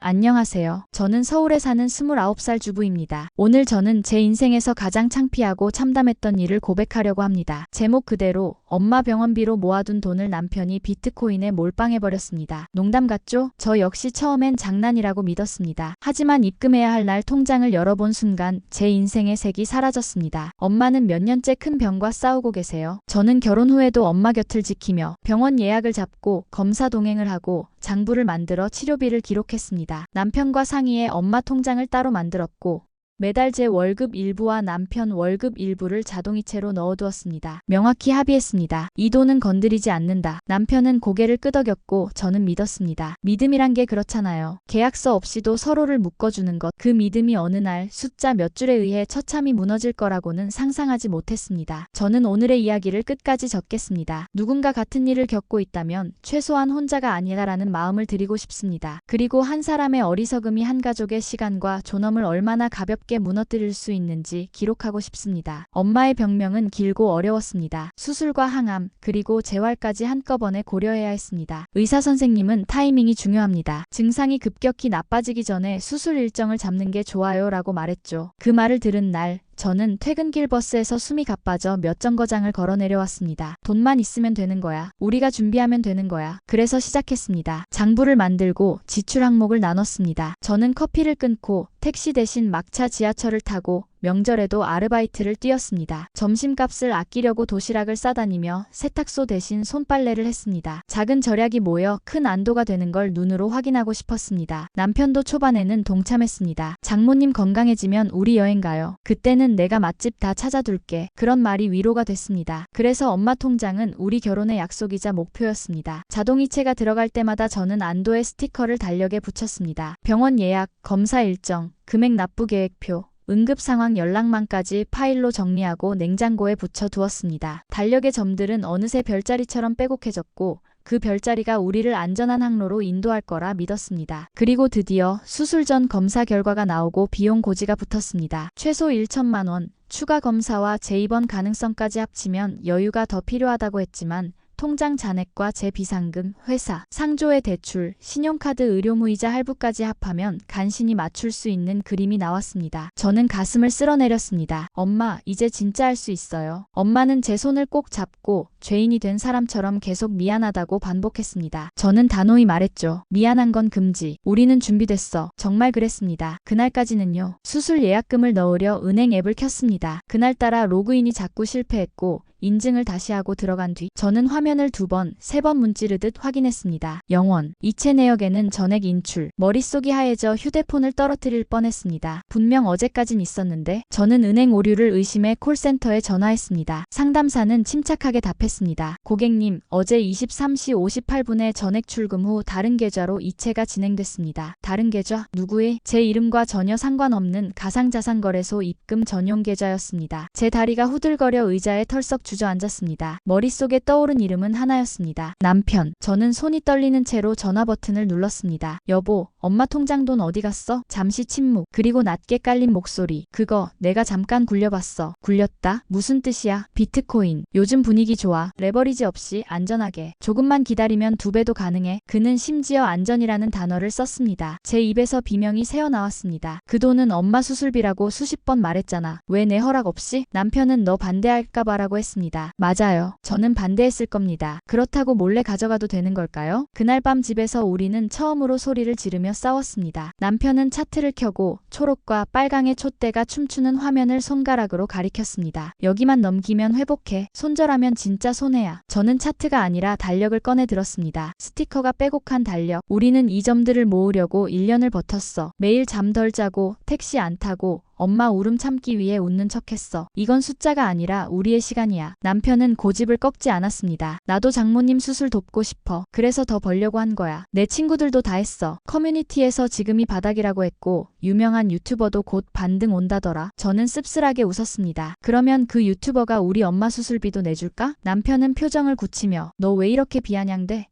안녕하세요. 저는 서울에 사는 29살 주부입니다. 오늘 저는 제 인생에서 가장 창피하고 참담했던 일을 고백하려고 합니다. 제목 그대로 엄마 병원비로 모아둔 돈을 남편이 비트코인에 몰빵해버렸습니다. 농담 같죠? 저 역시 처음엔 장난이라고 믿었습니다. 하지만 입금해야 할 날 통장을 열어본 순간 제 인생의 색이 사라졌습니다. 엄마는 몇 년째 큰 병과 싸우고 계세요. 저는 결혼 후에도 엄마 곁을 지키며 병원 예약을 잡고 검사 동행을 하고 장부를 만들어 치료비를 기록했습니다. 남편과 상의해 엄마 통장을 따로 만들었고 매달 제 월급 일부와 남편 월급 일부를 자동이체로 넣어두었습니다. 명확히 합의했습니다. 이 돈은 건드리지 않는다. 남편은 고개를 끄덕였고 저는 믿었습니다. 믿음이란 게 그렇잖아요. 계약서 없이도 서로를 묶어주는 것. 그 믿음이 어느 날 숫자 몇 줄에 의해 처참히 무너질 거라고는 상상하지 못했습니다. 저는 오늘의 이야기를 끝까지 적겠습니다. 누군가 같은 일을 겪고 있다면 최소한 혼자가 아니다라는 마음을 드리고 싶습니다. 그리고 한 사람의 어리석음이 한 가족의 시간과 존엄을 얼마나 가볍게 무너뜨릴 수 있는지 기록하고 싶습니다. 엄마의 병명은 길고 어려웠습니다. 수술과 항암, 그리고 재활까지 한꺼번에 고려해야 했습니다. 의사 선생님은 타이밍이 중요합니다. 증상이 급격히 나빠지기 전에 수술 일정을 잡는 게 좋아요 라고 말했죠. 그 말을 들은 날 저는 퇴근길 버스에서 숨이 가빠져 몇 정거장을 걸어 내려왔습니다. 돈만 있으면 되는 거야. 우리가 준비하면 되는 거야. 그래서 시작했습니다. 장부를 만들고 지출 항목을 나눴습니다. 저는 커피를 끊고 택시 대신 막차 지하철을 타고 명절에도 아르바이트를 뛰었습니다. 점심값을 아끼려고 도시락을 싸다니며 세탁소 대신 손빨래를 했습니다. 작은 절약이 모여 큰 안도가 되는 걸 눈으로 확인하고 싶었습니다. 남편도 초반에는 동참했습니다. 장모님 건강해지면 우리 여행 가요. 그때는 내가 맛집 다 찾아둘게. 그런 말이 위로가 됐습니다. 그래서 엄마 통장은 우리 결혼의 약속이자 목표였습니다. 자동이체가 들어갈 때마다 저는 안도의 스티커를 달력에 붙였습니다. 병원 예약, 검사 일정, 금액 납부 계획표, 응급 상황 연락망까지 파일로 정리하고 냉장고에 붙여 두었습니다. 달력의 점들은 어느새 별자리처럼 빼곡해졌고 그 별자리가 우리를 안전한 항로로 인도할 거라 믿었습니다. 그리고 드디어 수술 전 검사 결과가 나오고 비용 고지가 붙었습니다. 최소 1천만 원, 추가 검사와 재입원 가능성까지 합치면 여유가 더 필요하다고 했지만 통장 잔액과 제 비상금, 회사, 상조의 대출, 신용카드 의료무이자 할부까지 합하면 간신히 맞출 수 있는 그림이 나왔습니다. 저는 가슴을 쓸어내렸습니다. 엄마, 이제 진짜 할 수 있어요. 엄마는 제 손을 꼭 잡고 죄인이 된 사람처럼 계속 미안하다고 반복했습니다. 저는 단호히 말했죠. 미안한 건 금지. 우리는 준비됐어. 정말 그랬습니다. 그날까지는요. 수술 예약금을 넣으려 은행 앱을 켰습니다. 그날따라 로그인이 자꾸 실패했고 인증을 다시 하고 들어간 뒤 저는 화면을 2번, 3번 문지르듯 확인했습니다. 영원. 이체 내역에는 전액 인출. 머릿속이 하얘져 휴대폰을 떨어뜨릴 뻔했습니다. 분명 어제까진 있었는데 저는 은행 오류를 의심해 콜센터에 전화했습니다. 상담사는 침착하게 답했습니다. 고객님, 어제 23시 58분에 전액 출금 후 다른 계좌로 이체가 진행됐습니다. 다른 계좌? 누구의? 제 이름과 전혀 상관없는 가상자산거래소 입금 전용 계좌였습니다. 제 다리가 후들거려 의자에 털썩 주저앉았습니다. 머릿속에 떠오른 이름은 하나였습니다. 남편. 저는 손이 떨리는 채로 전화 버튼을 눌렀습니다. 여보, 엄마 통장 돈 어디 갔어? 잠시 침묵. 그리고 낮게 깔린 목소리. 그거 내가 잠깐 굴려봤어. 굴렸다? 무슨 뜻이야? 비트코인. 요즘 분위기 좋아. 레버리지 없이 안전하게. 조금만 기다리면 2배도 가능해. 그는 심지어 안전이라는 단어를 썼습니다. 제 입에서 비명이 새어나왔습니다. 그 돈은 엄마 수술비라고 수십 번 말했잖아. 왜 내 허락 없이? 남편은 너 반대할까봐라고 했습니다. 맞아요. 저는 반대했을 겁니다. 그렇다고 몰래 가져가도 되는 걸까요? 그날 밤 집에서 우리는 처음으로 소리를 지르며 싸웠습니다. 남편은 차트를 켜고 초록과 빨강의 촛대가 춤추는 화면을 손가락으로 가리켰습니다. 여기만 넘기면 회복해. 손절하면 진짜 손해야. 저는 차트가 아니라 달력을 꺼내 들었습니다. 스티커가 빼곡한 달력. 우리는 이 점들을 모으려고 1년을 버텼어. 매일 잠 덜 자고 택시 안 타고 엄마 울음 참기 위해 웃는 척했어. 이건 숫자가 아니라 우리의 시간이야. 남편은 고집을 꺾지 않았습니다. 나도 장모님 수술 돕고 싶어. 그래서 더 벌려고 한 거야. 내 친구들도 다 했어. 커뮤니티에서 지금이 바닥이라고 했고 유명한 유튜버도 곧 반등 온다더라. 저는 씁쓸하게 웃었습니다. 그러면 그 유튜버가 우리 엄마 수술비도 내줄까? 남편은 표정을 굳히며 너 왜 이렇게 비아냥대?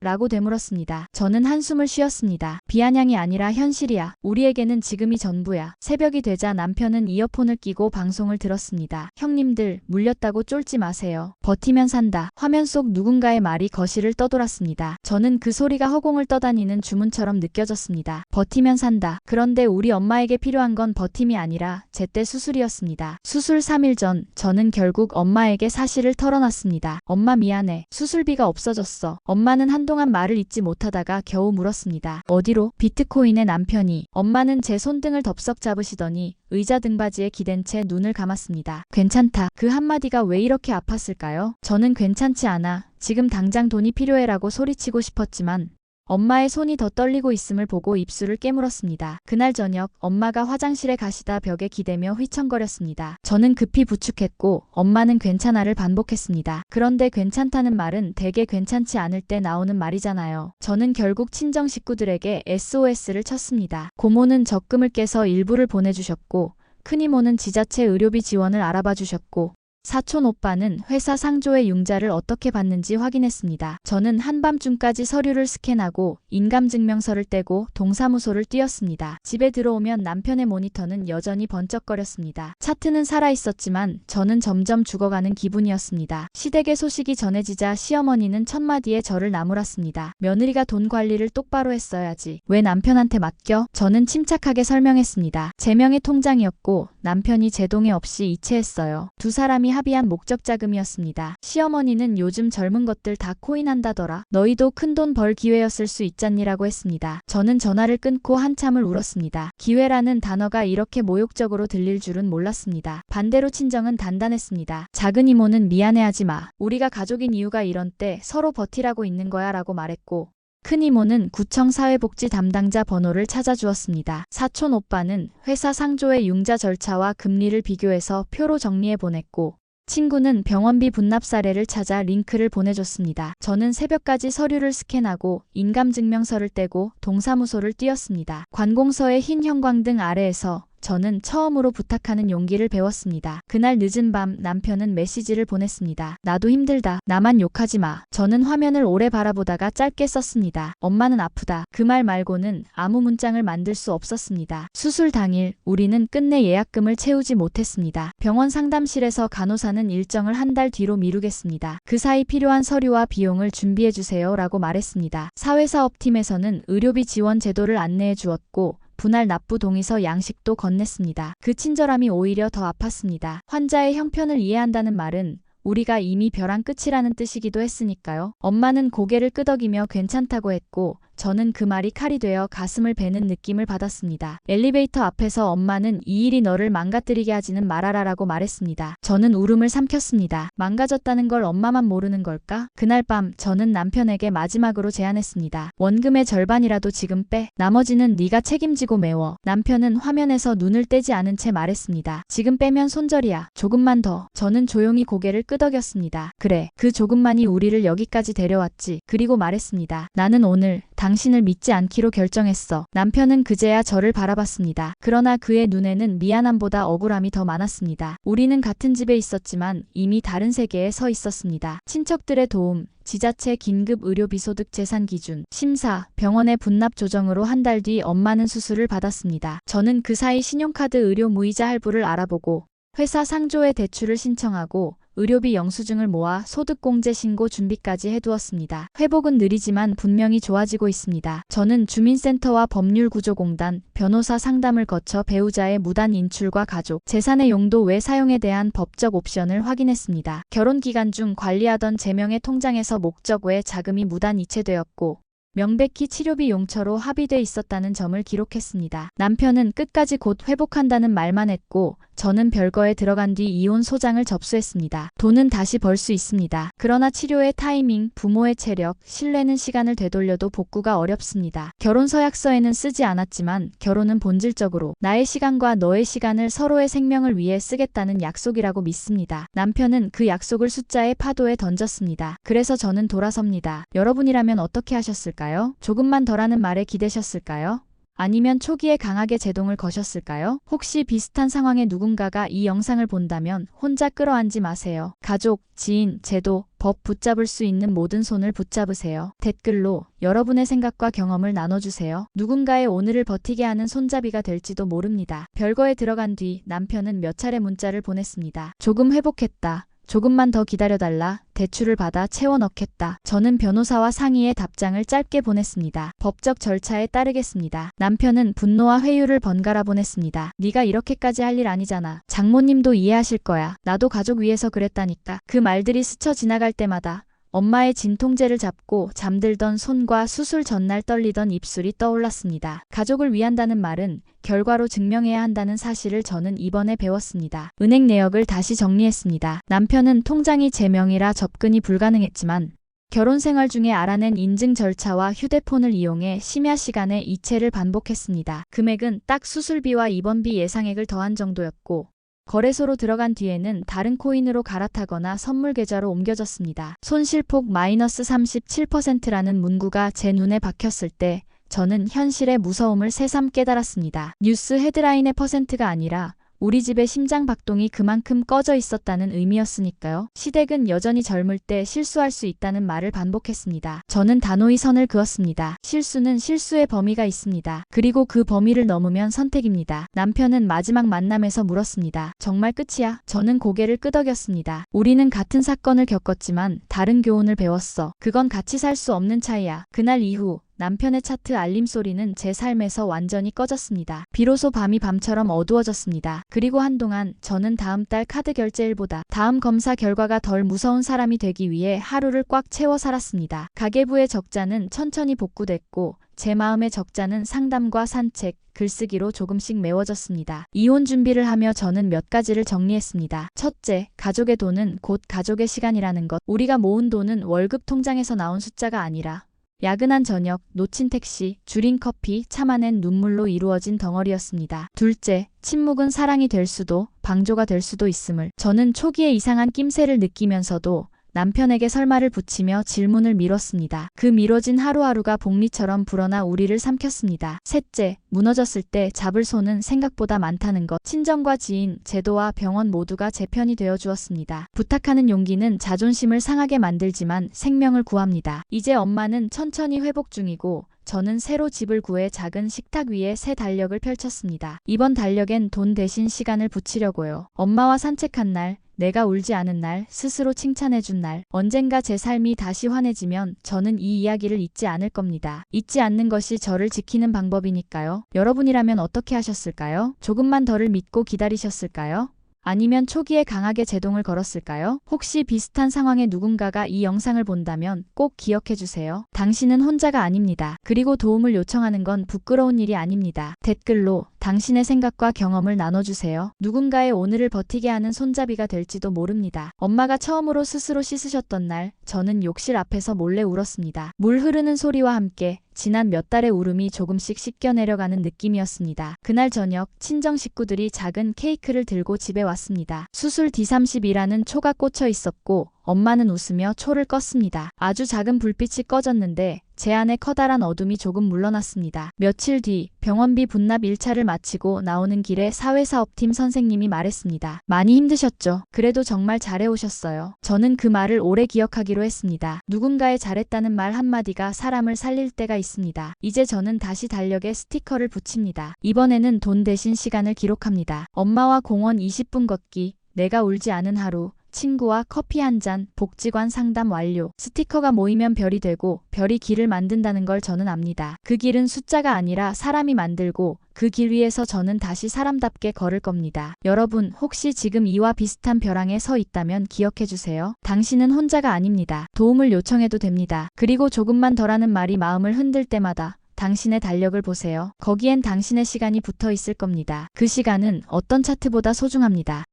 라고 되물었습니다. 저는 한숨을 쉬었습니다. 비아냥이 아니라 현실이야. 우리에게는 지금이 전부야. 새벽이 되자 남편은 이어폰을 끼고 방송을 들었습니다. 형님들, 물렸다고 쫄지 마세요. 버티면 산다. 화면 속 누군가의 말이 거실을 떠돌았습니다. 저는 그 소리가 허공을 떠다니는 주문처럼 느껴졌습니다. 버티면 산다. 그런데 우리 엄마에게 필요한 건 버팀이 아니라 제때 수술이었습니다. 수술 3일 전, 저는 결국 엄마에게 사실을 털어놨습니다. 엄마 미안해. 수술비가 없어졌어. 엄마는 한동안 말을 잇지 못하다가 겨우 물었습니다. 어디로? 비트코인의 남편이. 엄마는 제 손등을 덥석 잡으시더니 의자 등받이에 기댄 채 눈을 감았습니다. 괜찮다. 그 한마디가 왜 이렇게 아팠을까요? 저는 괜찮지 않아. 지금 당장 돈이 필요해라고 소리치고 싶었지만 엄마의 손이 더 떨리고 있음을 보고 입술을 깨물었습니다. 그날 저녁 엄마가 화장실에 가시다 벽에 기대며 휘청거렸습니다. 저는 급히 부축했고 엄마는 괜찮아를 반복했습니다. 그런데 괜찮다는 말은 대개 괜찮지 않을 때 나오는 말이잖아요. 저는 결국 친정 식구들에게 SOS를 쳤습니다. 고모는 적금을 깨서 일부를 보내주셨고 큰이모는 지자체 의료비 지원을 알아봐 주셨고 사촌 오빠는 회사 상조의 융자를 어떻게 받는지 확인했습니다. 저는 한밤중까지 서류를 스캔하고 인감증명서를 떼고 동사무소를 뛰었습니다. 집에 들어오면 남편의 모니터는 여전히 번쩍거렸습니다. 차트는 살아있었지만 저는 점점 죽어가는 기분이었습니다. 시댁의 소식이 전해지자 시어머니는 첫마디에 저를 나무랐습니다. 며느리가 돈 관리를 똑바로 했어야지. 왜 남편한테 맡겨? 저는 침착하게 설명했습니다. 제 명의 통장이었고 남편이 제 동의 없이 이체했어요. 두 사람이 합의한 목적 자금이었습니다. 시어머니는 요즘 젊은 것들 다 코인한다더라. 너희도 큰돈 벌 기회였을 수 있잖니라고 했습니다. 저는 전화를 끊고 한참을 울었습니다. 기회라는 단어가 이렇게 모욕적으로 들릴 줄은 몰랐습니다. 반대로 친정은 단단했습니다. 작은 이모는 미안해하지 마. 우리가 가족인 이유가 이런 때 서로 버티라고 있는 거야 라고 말했고 큰이모는 구청 사회복지 담당자 번호를 찾아주었습니다. 사촌 오빠는 회사 상조의 융자 절차와 금리를 비교해서 표로 정리해 보냈고 친구는 병원비 분납 사례를 찾아 링크를 보내줬습니다. 저는 새벽까지 서류를 스캔하고 인감증명서를 떼고 동사무소를 뛰었습니다. 관공서의 흰 형광등 아래에서 저는 처음으로 부탁하는 용기를 배웠습니다. 그날 늦은 밤 남편은 메시지를 보냈습니다. 나도 힘들다. 나만 욕하지 마. 저는 화면을 오래 바라보다가 짧게 썼습니다. 엄마는 아프다. 그 말 말고는 아무 문장을 만들 수 없었습니다. 수술 당일 우리는 끝내 예약금을 채우지 못했습니다. 병원 상담실에서 간호사는 일정을 한 달 뒤로 미루겠습니다. 그 사이 필요한 서류와 비용을 준비해주세요 라고 말했습니다. 사회사업팀에서는 의료비 지원 제도를 안내해 주었고 분할 납부 동의서 양식도 건넸습니다. 그 친절함이 오히려 더 아팠습니다. 환자의 형편을 이해한다는 말은 우리가 이미 벼랑 끝이라는 뜻이기도 했으니까요. 엄마는 고개를 끄덕이며 괜찮다고 했고 저는 그 말이 칼이 되어 가슴을 베는 느낌을 받았습니다. 엘리베이터 앞에서 엄마는 이 일이 너를 망가뜨리게 하지는 말아라 라고 말했습니다. 저는 울음을 삼켰습니다. 망가졌다는 걸 엄마만 모르는 걸까? 그날 밤 저는 남편에게 마지막으로 제안했습니다. 원금의 절반이라도 지금 빼. 나머지는 네가 책임지고 메워. 남편은 화면에서 눈을 떼지 않은 채 말했습니다. 지금 빼면 손절이야. 조금만 더. 저는 조용히 고개를 끄덕였습니다. 그래. 그 조금만이 우리를 여기까지 데려왔지. 그리고 말했습니다. 나는 오늘 당신을 믿지 않기로 결정했어. 남편은 그제야 저를 바라봤습니다. 그러나 그의 눈에는 미안함보다 억울함이 더 많았습니다. 우리는 같은 집에 있었지만 이미 다른 세계에 서 있었습니다. 친척들의 도움, 지자체 긴급 의료비 소득 재산 기준, 심사, 병원의 분납 조정으로 한 달 뒤 엄마는 수술을 받았습니다. 저는 그 사이 신용카드 의료 무이자 할부를 알아보고 회사 상조에 대출을 신청하고 의료비 영수증을 모아 소득공제 신고 준비까지 해두었습니다. 회복은 느리지만 분명히 좋아지고 있습니다. 저는 주민센터와 법률구조공단, 변호사 상담을 거쳐 배우자의 무단 인출과 가족, 재산의 용도 외 사용에 대한 법적 옵션을 확인했습니다. 결혼 기간 중 관리하던 제 명의 통장에서 목적 외 자금이 무단 이체되었고 명백히 치료비 용처로 합의돼 있었다는 점을 기록했습니다. 남편은 끝까지 곧 회복한다는 말만 했고 저는 별거에 들어간 뒤 이혼 소장을 접수했습니다. 돈은 다시 벌 수 있습니다. 그러나 치료의 타이밍, 부모의 체력, 신뢰는 시간을 되돌려도 복구가 어렵습니다. 결혼 서약서에는 쓰지 않았지만 결혼은 본질적으로 나의 시간과 너의 시간을 서로의 생명을 위해 쓰겠다는 약속이라고 믿습니다. 남편은 그 약속을 숫자의 파도에 던졌습니다. 그래서 저는 돌아섭니다. 여러분이라면 어떻게 하셨을까요? 조금만 더라는 말에 기대셨을까요? 아니면 초기에 강하게 제동을 거셨을까요? 혹시 비슷한 상황의 누군가가 이 영상을 본다면 혼자 끌어안지 마세요. 가족, 지인, 제도, 법 붙잡을 수 있는 모든 손을 붙잡으세요. 댓글로 여러분의 생각과 경험을 나눠주세요. 누군가의 오늘을 버티게 하는 손잡이가 될지도 모릅니다. 별거에 들어간 뒤 남편은 몇 차례 문자를 보냈습니다. 조금 회복했다. 조금만 더 기다려달라. 대출을 받아 채워 넣겠다. 저는 변호사와 상의해 답장을 짧게 보냈습니다. 법적 절차에 따르겠습니다. 남편은 분노와 회유를 번갈아 보냈습니다. 네가 이렇게까지 할 일 아니잖아. 장모님도 이해하실 거야. 나도 가족 위해서 그랬다니까. 그 말들이 스쳐 지나갈 때마다 엄마의 진통제를 잡고 잠들던 손과 수술 전날 떨리던 입술이 떠올랐습니다. 가족을 위한다는 말은 결과로 증명해야 한다는 사실을 저는 이번에 배웠습니다. 은행 내역을 다시 정리했습니다. 남편은 통장이 제 명의라 접근이 불가능했지만 결혼 생활 중에 알아낸 인증 절차와 휴대폰을 이용해 심야 시간에 이체를 반복했습니다. 금액은 딱 수술비와 입원비 예상액을 더한 정도였고 거래소로 들어간 뒤에는 다른 코인으로 갈아타거나 선물 계좌로 옮겨졌습니다. 손실폭 마이너스 37%라는 문구가 제 눈에 박혔을 때 저는 현실의 무서움을 새삼 깨달았습니다. 뉴스 헤드라인의 퍼센트가 아니라 우리 집의 심장 박동이 그만큼 꺼져 있었다는 의미였으니까요. 시댁은 여전히 젊을 때 실수할 수 있다는 말을 반복했습니다. 저는 단호히 선을 그었습니다. 실수는 실수의 범위가 있습니다. 그리고 그 범위를 넘으면 선택입니다. 남편은 마지막 만남에서 물었습니다. 정말 끝이야? 저는 고개를 끄덕였습니다. 우리는 같은 사건을 겪었지만 다른 교훈을 배웠어. 그건 같이 살 수 없는 차이야. 그날 이후 남편의 차트 알림 소리는 제 삶에서 완전히 꺼졌습니다. 비로소 밤이 밤처럼 어두워졌습니다. 그리고 한동안 저는 다음 달 카드 결제일보다 다음 검사 결과가 덜 무서운 사람이 되기 위해 하루를 꽉 채워 살았습니다. 가계부의 적자는 천천히 복구됐고 제 마음의 적자는 상담과 산책, 글쓰기로 조금씩 메워졌습니다. 이혼 준비를 하며 저는 몇 가지를 정리했습니다. 첫째, 가족의 돈은 곧 가족의 시간이라는 것. 우리가 모은 돈은 월급 통장에서 나온 숫자가 아니라 야근한 저녁, 놓친 택시, 줄인 커피, 참아낸 눈물로 이루어진 덩어리였습니다. 둘째, 침묵은 사랑이 될 수도 방조가 될 수도 있음을. 저는 초기에 이상한 낌새를 느끼면서도 남편에게 설마를 붙이며 질문을 미뤘습니다. 그 미뤄진 하루하루가 복리처럼 불어나 우리를 삼켰습니다. 셋째, 무너졌을 때 잡을 손은 생각보다 많다는 것. 친정과 지인, 제도와 병원 모두가 제 편이 되어 주었습니다. 부탁하는 용기는 자존심을 상하게 만들지만 생명을 구합니다. 이제 엄마는 천천히 회복 중이고 저는 새로 집을 구해 작은 식탁 위에 새 달력을 펼쳤습니다. 이번 달력엔 돈 대신 시간을 붙이려고요. 엄마와 산책한 날, 내가 울지 않은 날, 스스로 칭찬해준 날, 언젠가 제 삶이 다시 환해지면 저는 이 이야기를 잊지 않을 겁니다. 잊지 않는 것이 저를 지키는 방법이니까요. 여러분이라면 어떻게 하셨을까요? 조금만 더를 믿고 기다리셨을까요? 아니면 초기에 강하게 제동을 걸었을까요? 혹시 비슷한 상황의 누군가가 이 영상을 본다면 꼭 기억해주세요. 당신은 혼자가 아닙니다. 그리고 도움을 요청하는 건 부끄러운 일이 아닙니다. 댓글로 당신의 생각과 경험을 나눠주세요. 누군가의 오늘을 버티게 하는 손잡이가 될지도 모릅니다. 엄마가 처음으로 스스로 씻으셨던 날, 저는 욕실 앞에서 몰래 울었습니다. 물 흐르는 소리와 함께 지난 몇 달의 울음이 조금씩 씻겨 내려가는 느낌이었습니다. 그날 저녁 친정 식구들이 작은 케이크를 들고 집에 왔습니다. 수술 D30이라는 초가 꽂혀 있었고 엄마는 웃으며 초를 껐습니다. 아주 작은 불빛이 꺼졌는데 제 안에 커다란 어둠이 조금 물러났습니다. 며칠 뒤 병원비 분납 1차를 마치고 나오는 길에 사회사업팀 선생님이 말했습니다. 많이 힘드셨죠? 그래도 정말 잘해오셨어요. 저는 그 말을 오래 기억하기로 했습니다. 누군가의 잘했다는 말 한마디가 사람을 살릴 때가 있습니다. 이제 저는 다시 달력에 스티커를 붙입니다. 이번에는 돈 대신 시간을 기록합니다. 엄마와 공원 20분 걷기, 내가 울지 않은 하루, 친구와 커피 한 잔, 복지관 상담 완료. 스티커가 모이면 별이 되고 별이 길을 만든다는 걸 저는 압니다. 그 길은 숫자가 아니라 사람이 만들고 그 길 위에서 저는 다시 사람답게 걸을 겁니다. 여러분 혹시 지금 이와 비슷한 벼랑에 서 있다면 기억해주세요. 당신은 혼자가 아닙니다. 도움을 요청해도 됩니다. 그리고 조금만 덜하는 말이 마음을 흔들 때마다 당신의 달력을 보세요. 거기엔 당신의 시간이 붙어 있을 겁니다. 그 시간은 어떤 차트보다 소중합니다.